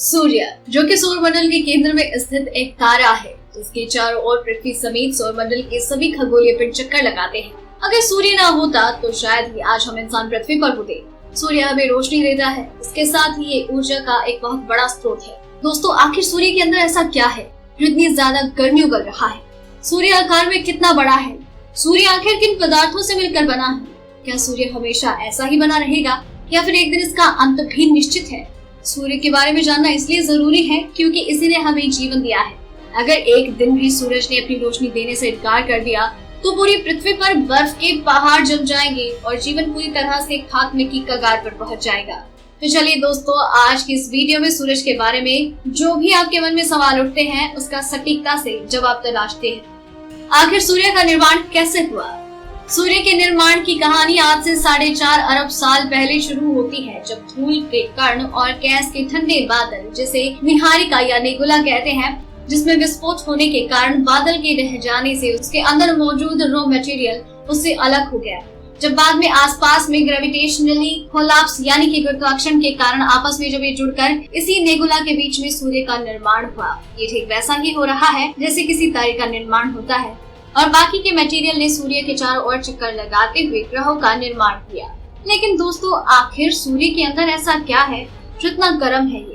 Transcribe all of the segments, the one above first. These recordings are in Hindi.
सूर्य, जो कि सौरमंडल के केंद्र में स्थित एक तारा है, जिसके चारों ओर पृथ्वी समेत सौरमंडल के सभी खगोलीय पिंड चक्कर लगाते हैं। अगर सूर्य ना होता तो शायद ही आज हम इंसान पृथ्वी पर होते। सूर्य हमें रोशनी देता है, इसके साथ ही ये ऊर्जा का एक बहुत बड़ा स्रोत है। दोस्तों, आखिर सूर्य के अंदर ऐसा क्या है जो इतनी ज्यादा गर्मी उगल रहा है? सूर्य आकार में कितना बड़ा है? सूर्य आखिर किन पदार्थों से मिलकर बना है? क्या सूर्य हमेशा ऐसा ही बना रहेगा या फिर एक दिन इसका अंत भी निश्चित है? सूर्य के बारे में जानना इसलिए जरूरी है क्योंकि इसी ने हमें जीवन दिया है। अगर एक दिन भी सूरज ने अपनी रोशनी देने से इनकार कर दिया तो पूरी पृथ्वी पर बर्फ के पहाड़ जम जाएंगे और जीवन पूरी तरह से खात्मे की कगार पर पहुंच जाएगा। तो चलिए दोस्तों, आज की इस वीडियो में सूरज के बारे में जो भी आपके मन में सवाल उठते हैं उसका सटीकता से जवाब तलाशते हैं। आखिर सूर्य का निर्माण कैसे हुआ? सूर्य के निर्माण की कहानी आज से 4.5 अरब साल पहले शुरू होती है, जब धूल के कण और गैस के ठंडे बादल, जिसे निहारिका या नेबुला कहते हैं, जिसमें विस्फोट होने के कारण बादल के रह जाने से उसके अंदर मौजूद रॉ मटेरियल उससे अलग हो गया। जब बाद में आसपास में ग्रेविटेशनली कोलैप्स यानी कि गुरुत्वाकर्षण के कारण आपस में जब ये जुड़कर इसी नेबुला के बीच में सूर्य का निर्माण हुआ। ये ठीक वैसा ही हो रहा है जैसे किसी तारे का निर्माण होता है और बाकी के मटेरियल ने सूर्य के चारों ओर चक्कर लगाते हुए ग्रहों का निर्माण किया। लेकिन दोस्तों, आखिर सूर्य के अंदर ऐसा क्या है जो इतना गर्म है?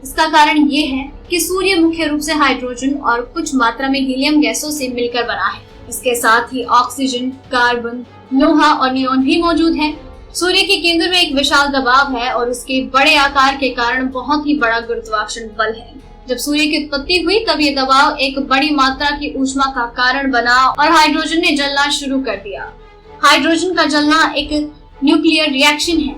इसका कारण ये है कि सूर्य मुख्य रूप से हाइड्रोजन और कुछ मात्रा में हीलियम गैसों से मिलकर बना है। इसके साथ ही ऑक्सीजन, कार्बन, लोहा और नियोन भी मौजूद है। सूर्य के केंद्र में एक विशाल दबाव है और उसके बड़े आकार के कारण बहुत ही बड़ा गुरुत्वाकर्षण बल है। जब सूर्य की उत्पत्ति हुई तब ये दबाव एक बड़ी मात्रा की ऊष्मा का कारण बना और हाइड्रोजन ने जलना शुरू कर दिया। हाइड्रोजन का जलना एक न्यूक्लियर रिएक्शन है।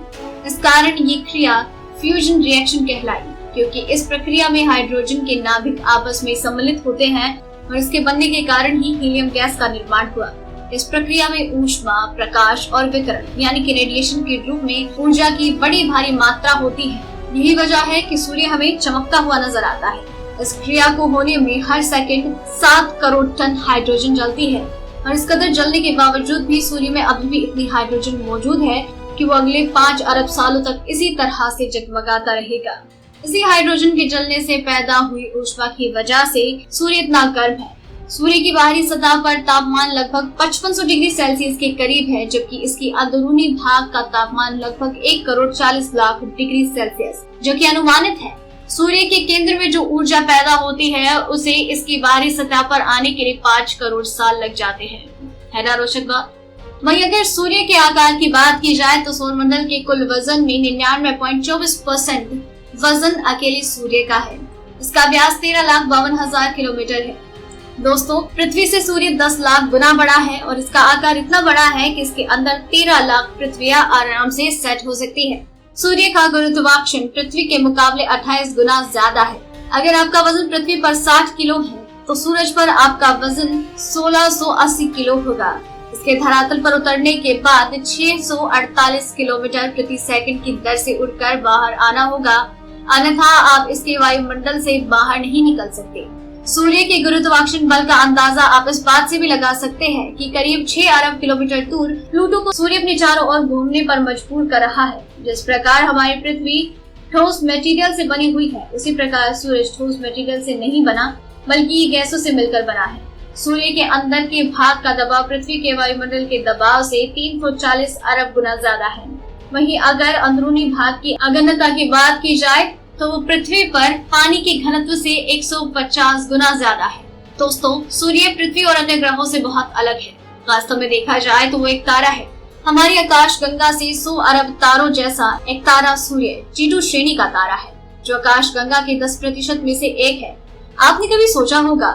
इस कारण ये क्रिया फ्यूजन रिएक्शन कहलाई, क्योंकि इस प्रक्रिया में हाइड्रोजन के नाभिक आपस में सम्मिलित होते हैं और इसके बनने के कारण ही हीलियम गैस का निर्माण हुआ। इस प्रक्रिया में ऊष्मा, प्रकाश और विकिरण यानी कि रेडिएशन के रूप में ऊर्जा की बड़ी भारी मात्रा होती है। यही वजह है कि सूर्य हमें चमकता हुआ नजर आता है। इस क्रिया को होने में हर सेकंड 7 करोड़ टन हाइड्रोजन जलती है और इस कदर जलने के बावजूद भी सूर्य में अभी भी इतनी हाइड्रोजन मौजूद है कि वो अगले 5 अरब सालों तक इसी तरह से जगमगाता रहेगा। इसी हाइड्रोजन के जलने से पैदा हुई ऊष्मा की वजह से सूर्य इतना गर्म है। सूर्य की बाहरी सतह पर तापमान लगभग 5500 डिग्री सेल्सियस के करीब है, जबकि इसकी अंदरूनी भाग का तापमान लगभग 1 करोड़ 40 लाख डिग्री सेल्सियस, जो कि अनुमानित है। सूर्य के केंद्र में जो ऊर्जा पैदा होती है उसे इसकी बाहरी सतह पर आने के लिए 5 करोड़ साल लग जाते हैं। है ना रोचक बात? वहीं अगर सूर्य के आकार की बात की जाए तो सौरमंडल के कुल वजन में 99.24% वजन अकेले सूर्य का है। इसका व्यास 13,52,000 किलोमीटर है। दोस्तों, पृथ्वी से सूर्य 10 लाख गुना बड़ा है और इसका आकार इतना बड़ा है कि इसके अंदर 13 लाख पृथ्वियां आराम से सेट हो सकती है। सूर्य का गुरुत्वाकर्षण पृथ्वी के मुकाबले 28 गुना ज्यादा है। अगर आपका वजन पृथ्वी पर 60 किलो है तो सूरज पर आपका वजन 1680 किलो होगा। इसके धरातल पर उतरने के बाद 648 किलोमीटर प्रति सेकंड की दर से उड़कर बाहर आना होगा, अन्यथा आप इसके वायुमंडल से बाहर नहीं निकल सकते। सूर्य के गुरुत्वाकर्षण बल का अंदाजा आप इस बात से भी लगा सकते हैं कि करीब 6 अरब किलोमीटर दूर प्लूटो को सूर्य अपने चारों ओर घूमने पर मजबूर कर रहा है। जिस प्रकार हमारी पृथ्वी ठोस मटेरियल से बनी हुई है, उसी प्रकार सूरज ठोस मटेरियल से नहीं बना बल्कि ये गैसों से मिलकर बना है। सूर्य के अंदर के भाग का दबाव पृथ्वी के वायुमंडल के दबाव से 340 अरब गुना ज्यादा है। वहीं अगर अंदरूनी भाग की अगण्यता की बात की जाए तो वो पृथ्वी पर पानी के घनत्व से 150 गुना ज्यादा है। दोस्तों, सूर्य पृथ्वी और अन्य ग्रहों से बहुत अलग है। वास्तव में देखा जाए तो वो एक तारा है। हमारी आकाश गंगा से 100 अरब तारों जैसा एक तारा सूर्य G2 श्रेणी का तारा है, जो आकाश गंगा के 10% में से एक है। आपने कभी सोचा होगा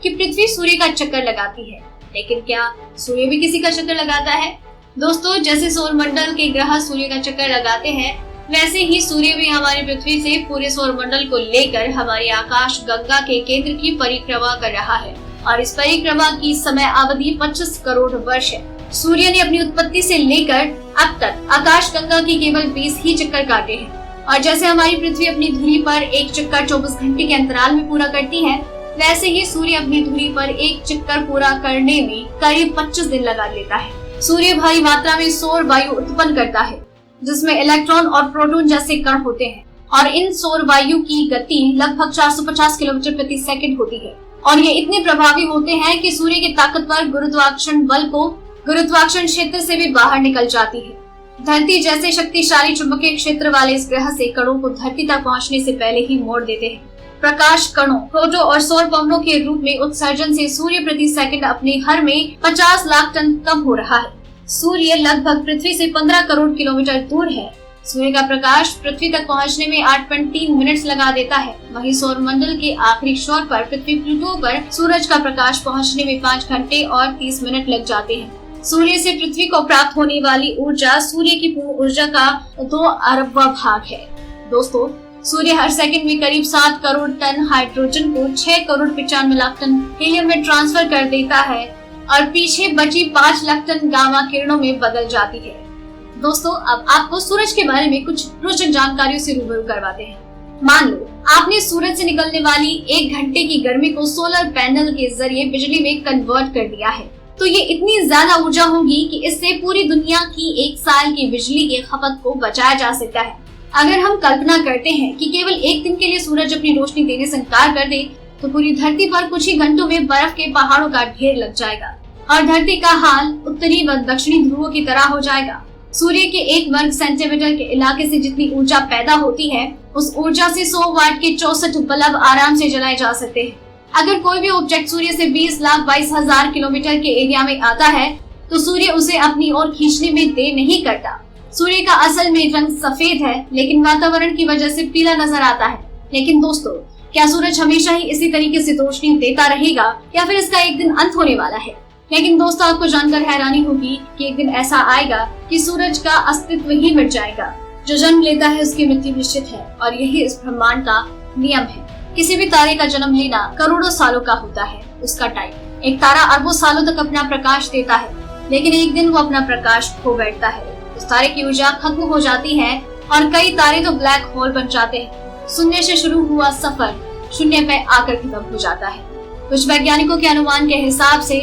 कि पृथ्वी सूर्य का चक्कर लगाती है, लेकिन क्या सूर्य भी किसी का चक्कर लगाता है? दोस्तों, जैसे सौरमंडल के ग्रह सूर्य का चक्कर लगाते हैं, वैसे ही सूर्य भी हमारी पृथ्वी से पूरे सौरमंडल को लेकर हमारी आकाश गंगा के केंद्र की परिक्रमा कर रहा है और इस परिक्रमा की समय अवधि 25 करोड़ वर्ष है। सूर्य ने अपनी उत्पत्ति से लेकर अब तक आकाश गंगा के केवल 20 ही चक्कर काटे हैं और जैसे हमारी पृथ्वी अपनी धुरी पर एक चक्कर 24 घंटे के अंतराल में पूरा करती है, वैसे ही सूर्य अपनी धुरी पर एक चक्कर पूरा करने में करीब 25 दिन लगा लेता है। सूर्य भारी मात्रा में सौर वायु उत्पन्न करता है, जिसमें इलेक्ट्रॉन और प्रोटॉन जैसे कण होते हैं। और इन सौर वायु की गति लगभग 450 किलोमीटर प्रति सेकंड होती है और ये इतने प्रभावी होते हैं कि सूर्य के ताकतवर गुरुत्वाकर्षण बल को गुरुत्वाकर्षण क्षेत्र से भी बाहर निकल जाती है। धरती जैसे शक्तिशाली चुंबकीय क्षेत्र वाले इस ग्रह से कणों को धरती तक पहुंचने से पहले ही मोड़ देते हैं। प्रकाश कणों, प्रोटो और सौर पवनों के रूप में उत्सर्जन से सूर्य प्रति सेकंड अपने हर में 50 लाख टन कम हो रहा है। सूर्य लगभग पृथ्वी से 15 करोड़ किलोमीटर दूर है। सूर्य का प्रकाश पृथ्वी तक पहुंचने में 8.3 मिनट लगा देता है। वहीं सौर मंडल के आखिरी छोर पर पृथ्वी प्लूटो पर सूरज का प्रकाश पहुंचने में 5 घंटे और 30 मिनट लग जाते हैं। सूर्य से पृथ्वी को प्राप्त होने वाली ऊर्जा सूर्य की पूर्ण ऊर्जा का 2 अरबवां भाग है। दोस्तों, सूर्य हर सेकंड में करीब 7 करोड़ टन हाइड्रोजन को 6 करोड़ 95 लाख टन हीलियम में ट्रांसफर कर देता है और पीछे बची 5 लाख टन गामा किरणों में बदल जाती है। दोस्तों, अब आपको सूरज के बारे में कुछ रोचक जानकारियों से रूबरू करवाते हैं। मान लो आपने सूरज से निकलने वाली 1 घंटे की गर्मी को सोलर पैनल के जरिए बिजली में कन्वर्ट कर दिया है, तो ये इतनी ज्यादा ऊर्जा होगी कि इससे पूरी दुनिया की 1 साल की बिजली की खपत को बचाया जा सकता है। अगर हम कल्पना करते हैं कि केवल 1 दिन के लिए सूरज अपनी रोशनी देने से इनकार कर दे, तो पूरी धरती पर कुछ ही घंटों में बर्फ के पहाड़ों का ढेर लग जाएगा और धरती का हाल उत्तरी व दक्षिणी ध्रुवों की तरह हो जाएगा। सूर्य के 1 वर्ग सेंटीमीटर के इलाके से जितनी ऊर्जा पैदा होती है, उस ऊर्जा से 100 वाट के 64 बल्ब आराम से जलाए जा सकते हैं। अगर कोई भी ऑब्जेक्ट सूर्य से 20,22,000 किलोमीटर के एरिया में आता है, तो सूर्य उसे अपनी ओर खींचने में देर नहीं करता। सूर्य का असल में रंग सफेद है, लेकिन वातावरण की वजह से पीला नजर आता है। लेकिन दोस्तों, क्या सूरज हमेशा ही इसी तरीके से रोशनी देता रहेगा या फिर इसका एक दिन अंत होने वाला है? लेकिन दोस्तों, आपको जानकर हैरानी होगी कि एक दिन ऐसा आएगा कि सूरज का अस्तित्व ही मिट जाएगा। जो जन्म लेता है उसकी मृत्यु निश्चित है और यही इस ब्रह्मांड का नियम है। किसी भी तारे का जन्म लेना करोड़ों सालों का होता है उसका टाइम। एक तारा अरबों सालों तक अपना प्रकाश देता है, लेकिन एक दिन वो अपना प्रकाश खो बैठता है। उस तारे की ऊर्जा खत्म हो जाती है और कई तारे तो ब्लैक होल बन जाते हैं। शून्य से शुरू हुआ सफर शून्य पे आकर खत्म हो जाता है। कुछ वैज्ञानिकों के अनुमान के हिसाब से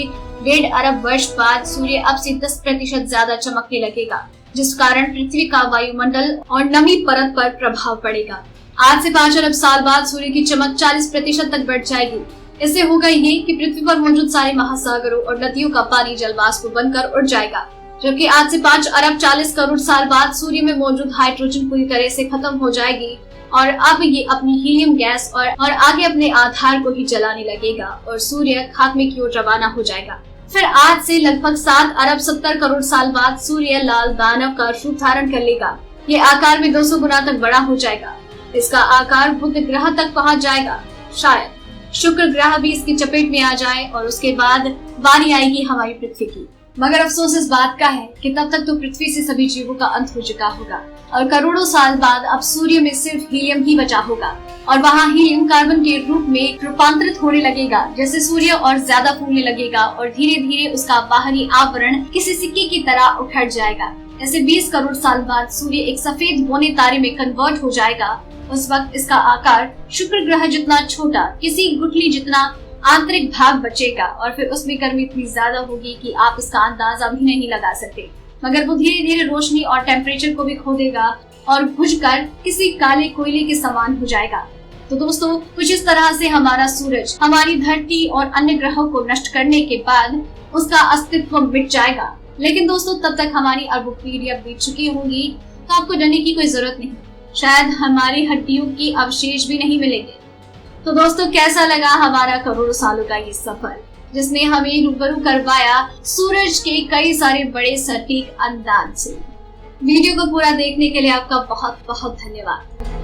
1.5 अरब वर्ष बाद सूर्य अब से 10% ज्यादा चमकने लगेगा, जिस कारण पृथ्वी का वायुमंडल और नमी परत पर प्रभाव पड़ेगा। आज से 5 अरब साल बाद सूर्य की चमक 40% तक बढ़ जाएगी। इससे होगा ये कि पृथ्वी पर मौजूद सारे महासागरों और नदियों का पानी जलवाष्प बनकर उड़ जाएगा, जबकि आज से 5 अरब 40 करोड़ साल बाद सूर्य में मौजूद हाइड्रोजन पूरी तरह से खत्म हो जाएगी और अब ये अपनी हीलियम गैस और आगे अपने आधार को ही जलाने लगेगा और सूर्य खात्मे की ओर रवाना हो जाएगा। फिर आज से लगभग 7 अरब 70 करोड़ साल बाद सूर्य लाल दानव का रूप धारण कर लेगा। ये आकार में 200 गुना तक बड़ा हो जाएगा। इसका आकार बुध ग्रह तक पहुंच जाएगा। शायद शुक्र ग्रह भी इसकी चपेट में आ जाए और उसके बाद बारी आएगी हमारी पृथ्वी की। मगर अफसोस इस बात का है कि तब तक तो पृथ्वी से सभी जीवों का अंत हो चुका होगा और करोड़ों साल बाद अब सूर्य में सिर्फ हीलियम ही बचा होगा और वहाँ हीलियम कार्बन के रूप में रूपांतरित होने लगेगा। जैसे सूर्य और ज्यादा फूलने लगेगा और धीरे धीरे उसका बाहरी आवरण किसी सिक्के की तरह उखड़ जाएगा। ऐसे 20 करोड़ साल बाद सूर्य एक सफेद बौने तारे में कन्वर्ट हो जाएगा। उस वक्त इसका आकार शुक्र ग्रह जितना छोटा, किसी गुठली जितना आंतरिक भाग बचेगा और फिर उसमें गर्मी इतनी ज्यादा होगी कि आप इसका अंदाजा भी नहीं लगा सकते। मगर वो धीरे धीरे रोशनी और टेम्परेचर को भी खो देगा और बुझकर किसी काले कोयले के समान हो जाएगा। तो दोस्तों, कुछ इस तरह से हमारा सूरज हमारी धरती और अन्य ग्रहों को नष्ट करने के बाद उसका अस्तित्व मिट जाएगा। लेकिन दोस्तों, तब तक हमारी अरबों पीढ़ियां बीत चुकी होंगी, तो आपको डरने की कोई जरूरत नहीं। शायद हमारी हड्डियों की अवशेष भी नहीं मिलेंगे। तो दोस्तों, कैसा लगा हमारा करोड़ों सालों का ये सफर, जिसने हमें रूबरू करवाया सूरज के कई सारे बड़े सटीक अंदाज से। वीडियो को पूरा देखने के लिए आपका बहुत बहुत धन्यवाद।